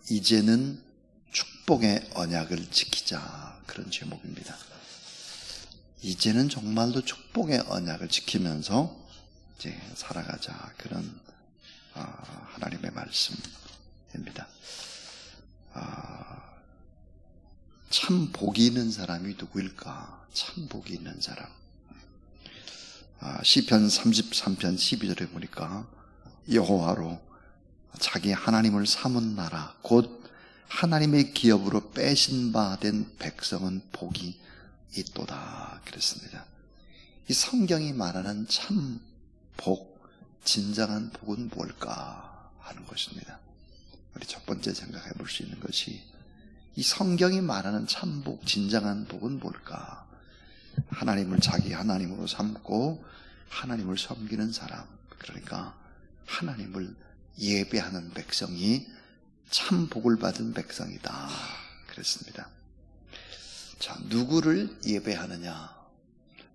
이제는 축복의 언약을 지키자, 그런 제목입니다. 이제는 정말로 축복의 언약을 지키면서 이제 살아가자, 그런 하나님의 말씀입니다. 참 복이 있는 사람이 누구일까? 참 복이 있는 사람. 시편 33편 12절에 보니까 여호와로 자기 하나님을 삼은 나라, 곧 하나님의 기업으로 빼신 바 된 백성은 복이 있도다, 그랬습니다. 이 성경이 말하는 참 복, 진정한 복은 뭘까 하는 것입니다. 우리 첫 번째 생각해 볼 수 있는 것이, 이 성경이 말하는 참 복, 진정한 복은 뭘까? 하나님을 자기 하나님으로 삼고 하나님을 섬기는 사람, 그러니까 하나님을 예배하는 백성이 참 복을 받은 백성이다, 그랬습니다. 자, 누구를 예배하느냐,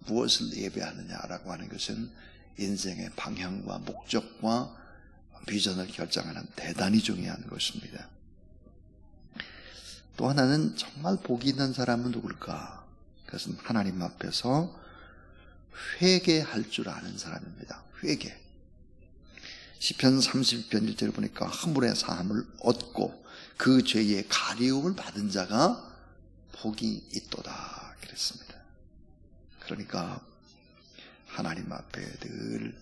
무엇을 예배하느냐라고 하는 것은 인생의 방향과 목적과 비전을 결정하는 대단히 중요한 것입니다. 또 하나는 정말 복이 있는 사람은 누굴까? 그것은 하나님 앞에서 회개할 줄 아는 사람입니다. 회개. 시편 30편 1절에 보니까 허물의 사함을 얻고 그 죄의 가리움을 받은 자가 복이 있도다, 그랬습니다. 그러니까 하나님 앞에 늘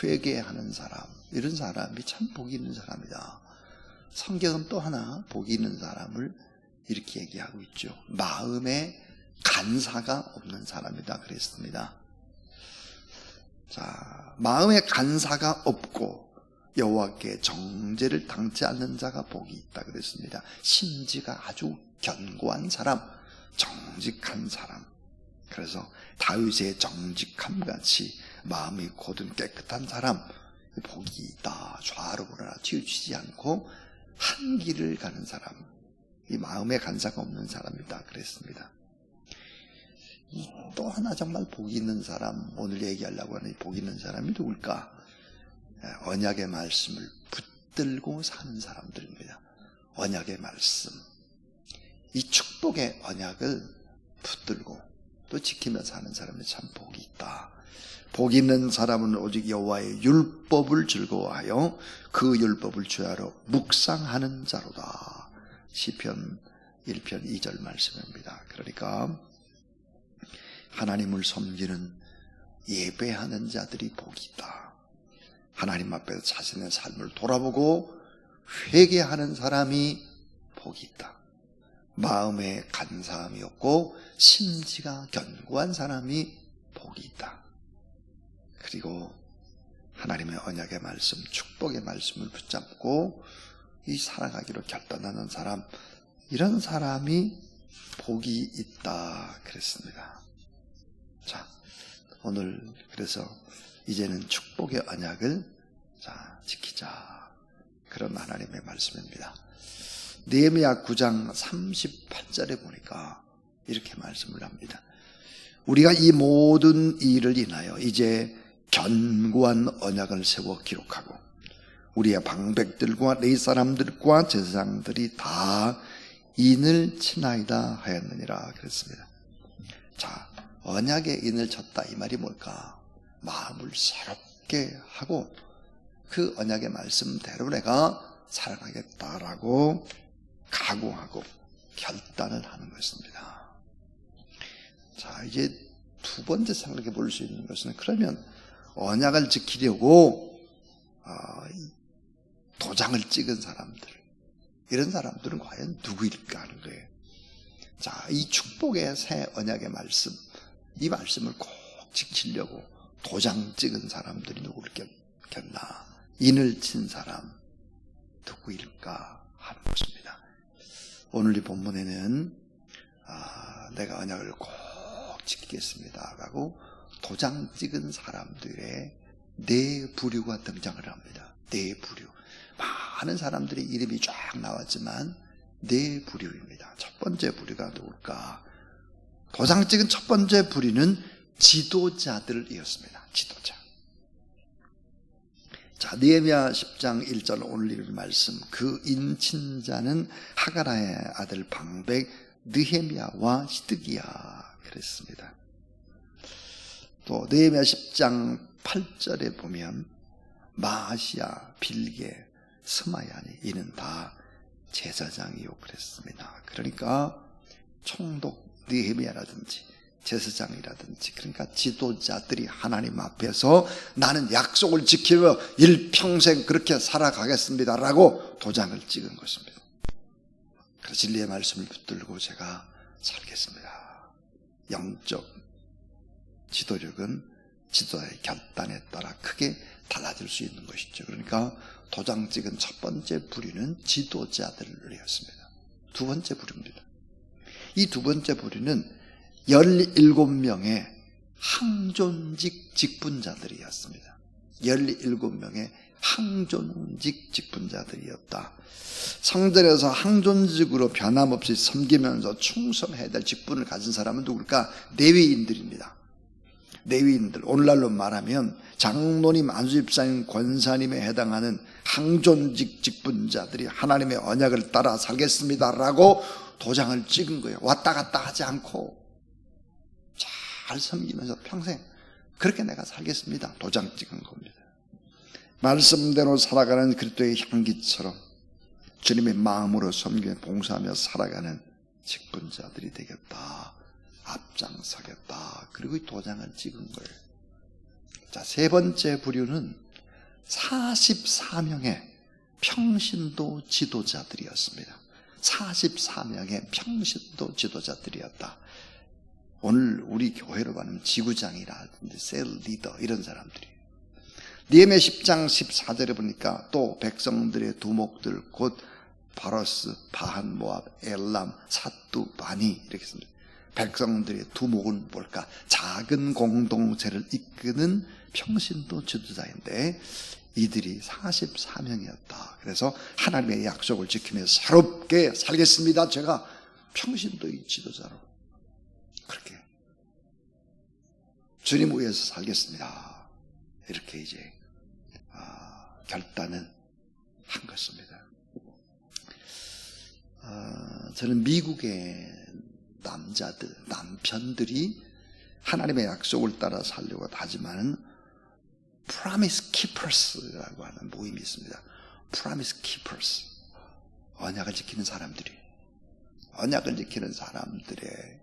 회개하는 사람, 이런 사람이 참 복이 있는 사람이다. 성경은 또 하나 복이 있는 사람을 이렇게 얘기하고 있죠. 마음에 간사가 없는 사람이다, 그랬습니다. 자, 마음에 간사가 없고 여호와께 정죄를 당치 않는 자가 복이 있다, 그랬습니다. 심지가 아주 견고한 사람, 정직한 사람. 그래서 다윗의 정직함 같이 마음이 고든 깨끗한 사람, 복이 있다. 좌로 보거나 치우치지 않고 한 길을 가는 사람, 이 마음에 간사가 없는 사람이다, 그랬습니다. 또 하나 정말 복이 있는 사람, 오늘 얘기하려고 하는 복이 있는 사람이 누굴까? 언약의 말씀을 붙들고 사는 사람들입니다. 언약의 말씀, 이 축복의 언약을 붙들고 또 지키며 사는 사람이 참 복이 있다. 복이 있는 사람은 오직 여호와의 율법을 즐거워하여 그 율법을 주야로 묵상하는 자로다. 시편 1편 2절 말씀입니다. 그러니까 하나님을 섬기는, 예배하는 자들이 복이 있다. 하나님 앞에서 자신의 삶을 돌아보고 회개하는 사람이 복이 있다. 마음에 간사함이 없고 심지가 견고한 사람이 복이 있다. 그리고 하나님의 언약의 말씀, 축복의 말씀을 붙잡고 이 살아가기로 결단하는 사람, 이런 사람이 복이 있다, 그랬습니다. 자, 오늘 그래서 이제는 축복의 언약을 지키자, 그런 하나님의 말씀입니다. 느헤미야 9장 38절에 보니까 이렇게 말씀을 합니다. 우리가 이 모든 일을 인하여 이제 견고한 언약을 세워 기록하고 우리의 방백들과 레위 사람들과 제사장들이 다 인을 치나이다 하였느니라, 그랬습니다. 자, 언약에 인을 쳤다, 이 말이 뭘까? 마음을 새롭게 하고 그 언약의 말씀대로 내가 살아가겠다라고 각오하고 결단을 하는 것입니다. 자, 이제 두 번째 생각해 볼 수 있는 것은, 그러면 언약을 지키려고 도장을 찍은 사람들, 이런 사람들은 과연 누구일까 하는 거예요. 자, 이 축복의 새 언약의 말씀, 이 말씀을 꼭 지키려고 도장 찍은 사람들이 누구겠나? 인을 친 사람 누구일까 하는 것입니다. 오늘 이 본문에는 내가 언약을 꼭 지키겠습니다 하고 도장 찍은 사람들의 네 부류가 등장을 합니다. 네 부류. 많은 사람들의 이름이 쫙 나왔지만 네 부류입니다. 첫 번째 부류가 누굴까? 도장 찍은 첫 번째 부류는 지도자들이었습니다. 지도자. 자, 느헤미야 10장 1절 오늘 읽은 말씀, 그 인친자는 하가라의 아들 방백 느헤미야와 시드기야 그랬습니다. 또 느헤미야 10장 8절에 보면 마아시야, 빌게, 스마야니 이는 다 제사장이요 그랬습니다. 그러니까 총독 느헤미야라든지 제사장이라든지, 그러니까 지도자들이 하나님 앞에서 나는 약속을 지키며 일평생 그렇게 살아가겠습니다 라고 도장을 찍은 것입니다. 그래서 진리의 말씀을 붙들고 제가 살겠습니다. 영적 지도력은 지도자의 결단에 따라 크게 달라질 수 있는 것이죠. 그러니까 도장 찍은 첫 번째 부류는 지도자들이었습니다. 두 번째 부류입니다. 이 두 번째 부류는 17명의 항존직 직분자들이었습니다. 17명의 항존직 직분자들이었다. 성전에서 항존직으로 변함없이 섬기면서 충성해야 될 직분을 가진 사람은 누굴까? 레위인들입니다. 레위인들, 오늘날로 말하면 장로님, 안수집사님, 권사님에 해당하는 항존직 직분자들이 하나님의 언약을 따라 살겠습니다라고 도장을 찍은 거예요. 왔다 갔다 하지 않고 잘 섬기면서 평생 그렇게 내가 살겠습니다. 도장 찍은 겁니다. 말씀대로 살아가는 그리스도의 향기처럼 주님의 마음으로 섬기며 봉사하며 살아가는 직분자들이 되겠다. 앞장서겠다. 그리고 이 도장을 찍은 거예요. 자, 세 번째 부류는 44명의 평신도 지도자들이었습니다. 44명의 평신도 지도자들이었다. 오늘 우리 교회로 가는 지구장이라든지 셀 리더 이런 사람들이, 느헤미야 10장 14절에 보니까 또 백성들의 두목들 곧 바로스, 바한, 모압, 엘람, 사뚜, 바니 이렇게 씁니다. 백성들의 두목은 뭘까? 작은 공동체를 이끄는 평신도 지도자인데 이들이 44명이었다. 그래서 하나님의 약속을 지키며 새롭게 살겠습니다. 제가 평신도의 지도자로 그렇게 주님 위해서 살겠습니다. 이렇게 이제 결단을 한 것입니다. 저는 미국의 남편들이 하나님의 약속을 따라 살려고 하지만은 Promise Keepers라고 하는 모임이 있습니다. Promise Keepers, 언약을 지키는 사람들이, 언약을 지키는 사람들의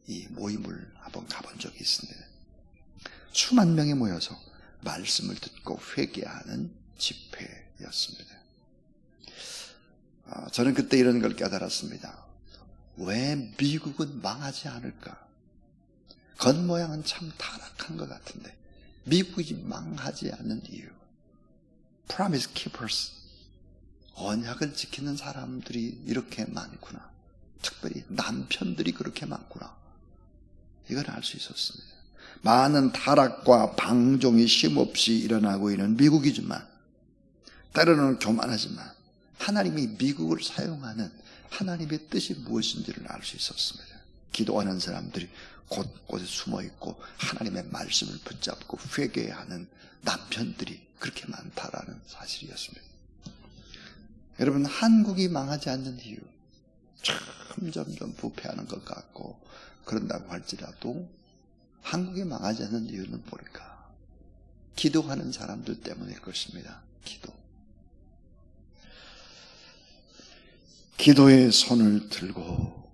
이 모임을 한번 가본 적이 있습니다. 수만 명이 모여서 말씀을 듣고 회개하는 집회였습니다. 저는 그때 이런 걸 깨달았습니다. 왜 미국은 망하지 않을까? 겉모양은 참 타락한 것 같은데 미국이 망하지 않는 이유, Promise Keepers, 언약을 지키는 사람들이 이렇게 많구나. 특별히 남편들이 그렇게 많구나. 이걸 알 수 있었습니다. 많은 타락과 방종이 쉼없이 일어나고 있는 미국이지만, 때로는 교만하지만 하나님이 미국을 사용하는 하나님의 뜻이 무엇인지를 알 수 있었습니다. 기도하는 사람들이 곳곳에 숨어있고 하나님의 말씀을 붙잡고 회개하는 남편들이 그렇게 많다라는 사실이었습니다. 여러분, 한국이 망하지 않는 이유, 점점 부패하는 것 같고 그런다고 할지라도 한국이 망하지 않는 이유는 뭘까? 기도하는 사람들 때문일 것입니다. 기도의 손을 들고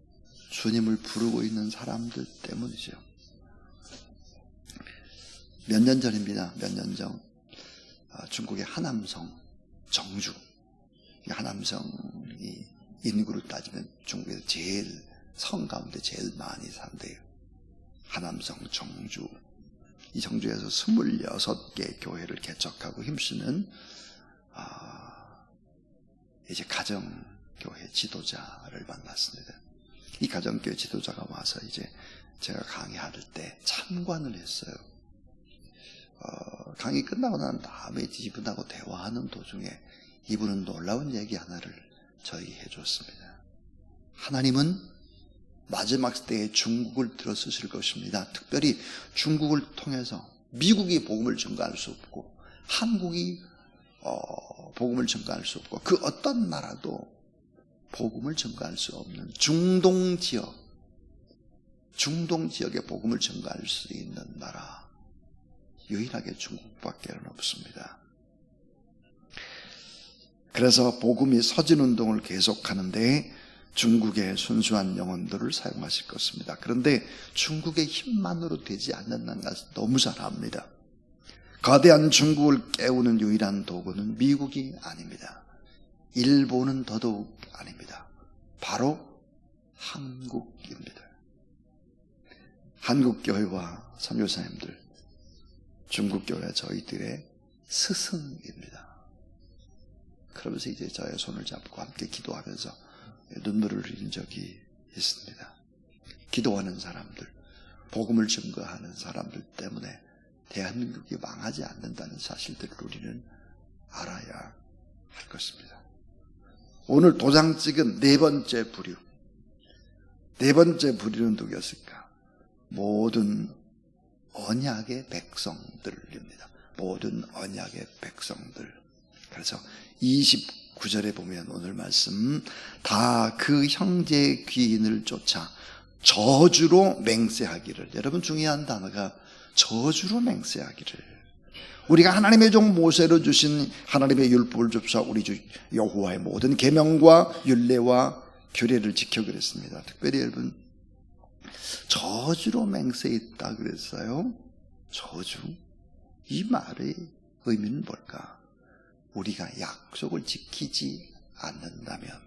주님을 부르고 있는 사람들 때문이죠. 몇 년 전입니다. 몇 년 전 중국의 하남성, 정주, 하남성이 인구로 따지면 중국에서 제일 성 가운데 제일 많이 산대요. 하남성, 정주. 이 정주에서 26개 교회를 개척하고 힘쓰는 이제 가정교회 지도자를 만났습니다. 이 가정교회 지도자가 와서 이제 제가 강의할 때 참관을 했어요. 강의 끝나고 난 다음에 이분하고 대화하는 도중에 이분은 놀라운 얘기 하나를 저희해 줬습니다. 하나님은 마지막 때에 중국을 들어서실 것입니다. 특별히 중국을 통해서 미국이 복음을 증거할 수 없고 한국이 복음을 전가할 수 없고 그 어떤 나라도 복음을 전가할 수 없는 중동 지역에 복음을 전가할 수 있는 나라 유일하게 중국밖에 없습니다. 그래서 복음이 서진운동을 계속하는데 중국의 순수한 영혼들을 사용하실 것입니다. 그런데 중국의 힘만으로 되지 않는다는 것을 너무 잘 압니다. 거대한 중국을 깨우는 유일한 도구는 미국이 아닙니다. 일본은 더더욱 아닙니다. 바로 한국입니다. 한국교회와 선교사님들, 중국교회 저희들의 스승입니다. 그러면서 이제 저의 손을 잡고 함께 기도하면서 눈물을 흘린 적이 있습니다. 기도하는 사람들, 복음을 증거하는 사람들 때문에 대한민국이 망하지 않는다는 사실들을 우리는 알아야 할 것입니다. 오늘 도장 찍은 네 번째 부류. 네 번째 부류는 누구였을까? 모든 언약의 백성들입니다. 모든 언약의 백성들. 그래서 29절에 보면 오늘 말씀, 다 그 형제의 귀인을 쫓아 저주로 맹세하기를. 여러분 중요한 단어가 저주로 맹세하기를. 우리가 하나님의 종 모세로 주신 하나님의 율법을 줍사 우리 주 여호와의 모든 계명과 율례와 규례를 지켜 그랬습니다. 특별히 여러분 저주로 맹세했다 그랬어요. 저주. 이 말의 의미는 뭘까? 우리가 약속을 지키지 않는다면,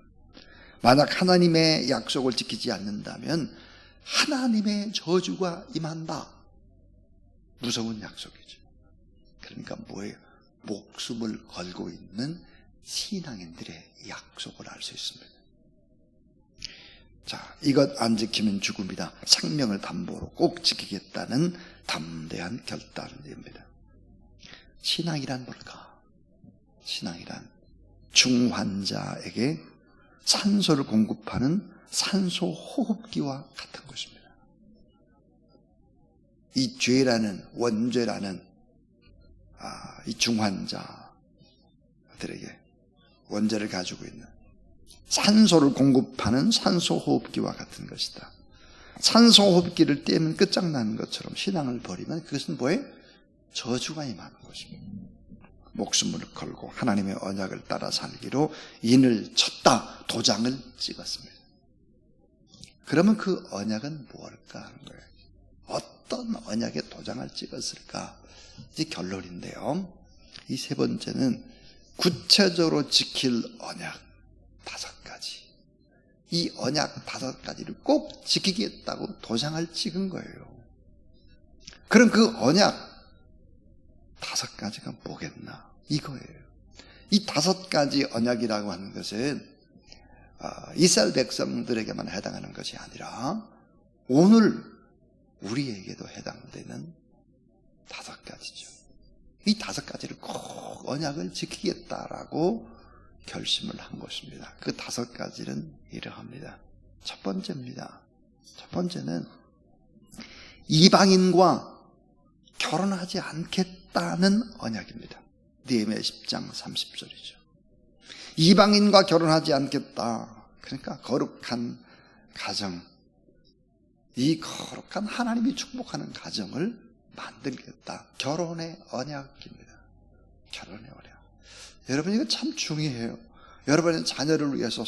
만약 하나님의 약속을 지키지 않는다면 하나님의 저주가 임한다. 무서운 약속이죠. 그러니까 뭐예요? 목숨을 걸고 있는 신앙인들의 약속을 알 수 있습니다. 자, 이것 안 지키면 죽음이다. 생명을 담보로 꼭 지키겠다는 담대한 결단입니다. 신앙이란 뭘까? 신앙이란 중환자에게 산소를 공급하는 산소 호흡기와 같은 것입니다. 이 죄라는 원죄라는 이 중환자들에게 원죄를 가지고 있는 산소를 공급하는 산소 호흡기와 같은 것이다. 산소 호흡기를 떼면 끝장나는 것처럼 신앙을 버리면 그것은 뭐예요? 저주가 임하는 것입니다. 목숨을 걸고 하나님의 언약을 따라 살기로 인을 쳤다. 도장을 찍었습니다. 그러면 그 언약은 무엇일까 하는 거예요. 어떤 언약에 도장을 찍었을까? 이 결론인데요. 이 세 번째는 구체적으로 지킬 언약 5가지. 이 언약 5가지를 꼭 지키겠다고 도장을 찍은 거예요. 그럼 그 언약 5가지가 뭐겠나? 이거예요. 이 5가지 언약이라고 하는 것은 이스라엘 백성들에게만 해당하는 것이 아니라 오늘 우리에게도 해당되는 5가지죠. 이 5가지를 꼭 언약을 지키겠다라고 결심을 한 것입니다. 그 5가지는 이러합니다. 첫 번째입니다. 첫 번째는 이방인과 결혼하지 않겠다는 언약입니다. 느헤미야 10장 30절이죠. 이방인과 결혼하지 않겠다. 그러니까 거룩한 가정, 이 거룩한 하나님이 축복하는 가정을 만들겠다. 결혼의 언약입니다. 결혼의 언약. 여러분 이거 참 중요해요. 여러분의 자녀를 위해서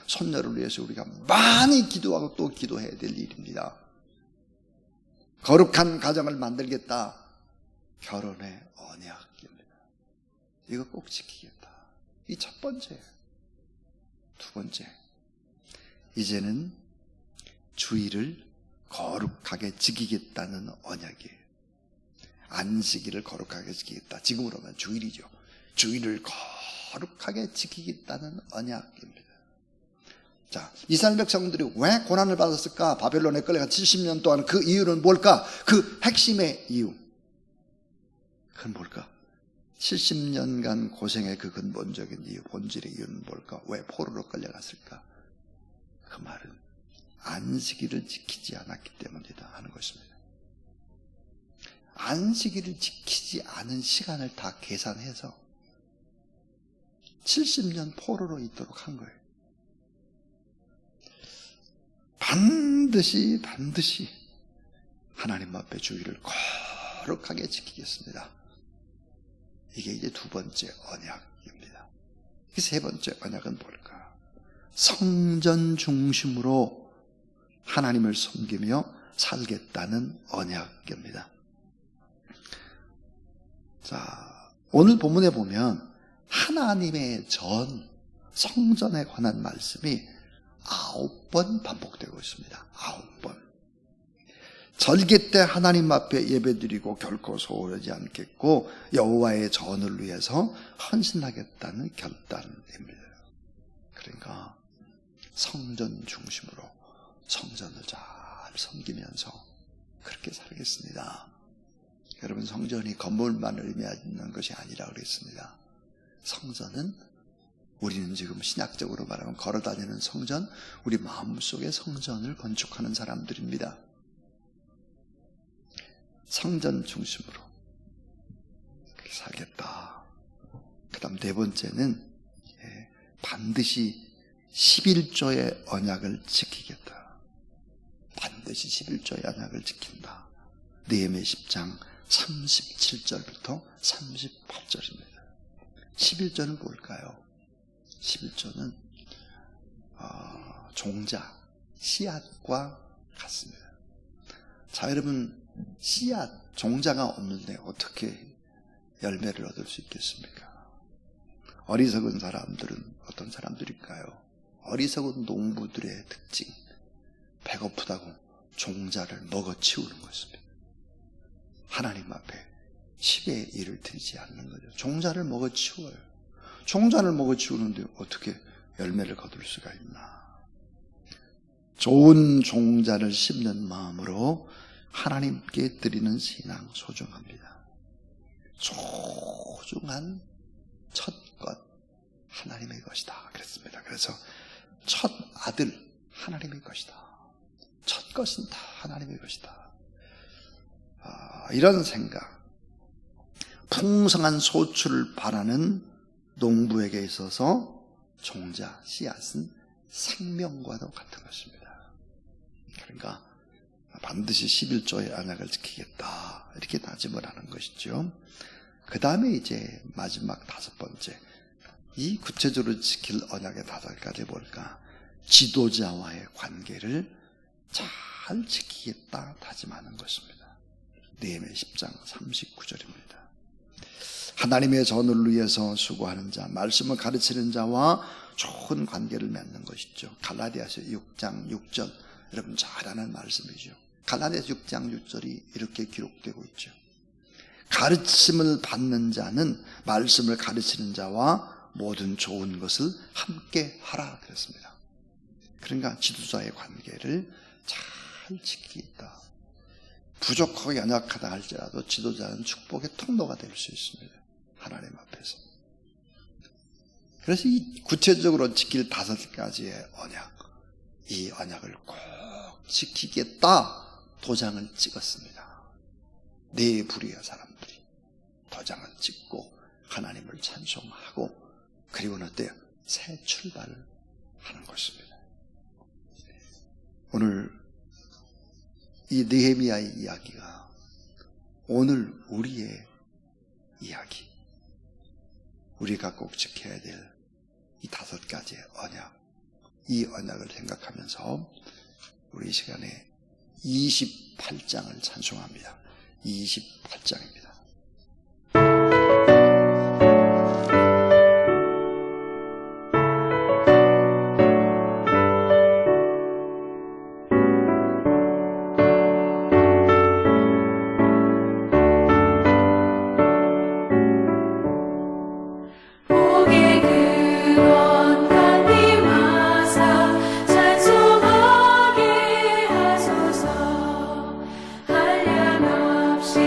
손녀를 위해서 우리가 많이 기도하고 또 기도해야 될 일입니다. 거룩한 가정을 만들겠다. 결혼의 언약입니다. 이거 꼭 지키겠다. 이 첫 번째예요. 두 번째, 이제는 주일을 거룩하게 지키겠다는 언약이에요. 안식일을 거룩하게 지키겠다. 지금으로 하면 주일이죠. 주일을 거룩하게 지키겠다는 언약입니다. 자, 이스라엘 백성들이 왜 고난을 받았을까? 바벨론에 끌려가 70년 동안 그 이유는 뭘까? 그 핵심의 이유. 그건 뭘까? 70년간 고생의 그 근본적인 이유, 본질의 이유는 뭘까? 왜 포로로 끌려갔을까? 그 말은 안식일을 지키지 않았기 때문이다 하는 것입니다. 안식일을 지키지 않은 시간을 다 계산해서 70년 포로로 있도록 한 거예요. 반드시 하나님 앞에 주의를 거룩하게 지키겠습니다. 이게 이제 두 번째 언약입니다. 세 번째 언약은 뭘까? 성전 중심으로 하나님을 섬기며 살겠다는 언약입니다. 자, 오늘 본문에 보면 하나님의 성전에 관한 말씀이 9번 반복되고 있습니다. 9번. 절기 때 하나님 앞에 예배드리고 결코 소홀하지 않겠고 여호와의 전을 위해서 헌신하겠다는 결단입니다. 그러니까 성전 중심으로 성전을 잘 섬기면서 그렇게 살겠습니다. 여러분, 성전이 건물만 의미하는 것이 아니라 그랬습니다. 성전은 우리는 지금 신학적으로 말하면 걸어다니는 성전, 우리 마음속에 성전을 건축하는 사람들입니다. 성전 중심으로 그렇게 살겠다. 그 다음 네 번째는 반드시 11조의 언약을 지키겠다. 반드시 11조의 언약을 지킨다. 느헤미야 10장 37절부터 38절입니다. 11조는 뭘까요? 11조는 종자, 씨앗과 같습니다. 자, 여러분, 씨앗, 종자가 없는데 어떻게 열매를 얻을 수 있겠습니까? 어리석은 사람들은 어떤 사람들일까요? 어리석은 농부들의 특징, 배고프다고 종자를 먹어치우는 것입니다. 하나님 앞에 10의 일을 드리지 않는 거죠. 종자를 먹어치워요. 종자를 먹어치우는데 어떻게 열매를 거둘 수가 있나? 좋은 종자를 심는 마음으로 하나님께 드리는 신앙 소중합니다. 소중한 첫 것 하나님의 것이다 그랬습니다. 그래서 첫 아들 하나님의 것이다. 첫 것은 다 하나님의 것이다. 이런 생각, 풍성한 소출을 바라는 농부에게 있어서 종자, 씨앗은 생명과도 같은 것입니다. 그러니까 반드시 11조의 언약을 지키겠다, 이렇게 다짐을 하는 것이죠. 그 다음에 이제 마지막 다섯 번째, 이 구체적으로 지킬 언약의 다섯 가지 뭘까? 지도자와의 관계를 잘 지키겠다 다짐하는 것입니다. 느헤미야 10장 39절입니다. 하나님의 전을 위해서 수고하는 자, 말씀을 가르치는 자와 좋은 관계를 맺는 것이죠. 갈라디아서 6장 6절, 여러분 잘 아는 말씀이죠. 갈라디아서 6장 6절이 이렇게 기록되고 있죠. 가르침을 받는 자는 말씀을 가르치는 자와 모든 좋은 것을 함께 하라 그랬습니다. 그러니까 지도자의 관계를 잘 지키겠다. 부족하고 연약하다 할지라도 지도자는 축복의 통로가 될 수 있습니다. 하나님 앞에서. 그래서 이 구체적으로 지킬 다섯 가지의 언약, 이 언약을 꼭 지키겠다 도장을 찍었습니다. 네 부류의 사람들이 도장을 찍고 하나님을 찬송하고, 그리고는 어때요? 새 출발을 하는 것입니다. 오늘 이 느헤미야의 이야기가 오늘 우리의 이야기, 우리가 꼭 지켜야 될 이 다섯 가지의 언약, 이 언약을 생각하면서 우리 이 시간에 28장을 찬송합니다. 28장입니다. 한량 없이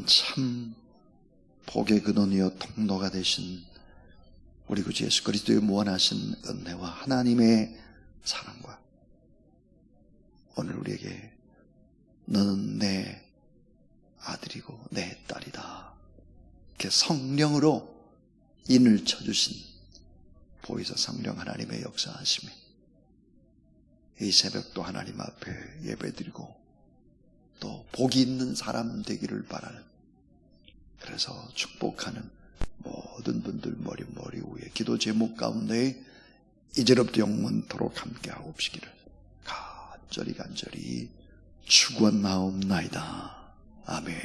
우리는 참 복의 근원이요 통로가 되신 우리 구주 예수 그리스도의 무한하신 은혜와 하나님의 사랑과 오늘 우리에게 너는 내 아들이고 내 딸이다 이렇게 성령으로 인을 쳐주신 보이사 성령 하나님의 역사하심이 이 새벽도 하나님 앞에 예배드리고 또 복이 있는 사람 되기를 바라는, 그래서 축복하는 모든 분들 머리 위에 기도 제목 가운데 이제로부터 영원토록 함께하고 오시기를 간절히 축원하옵나이다. 아멘.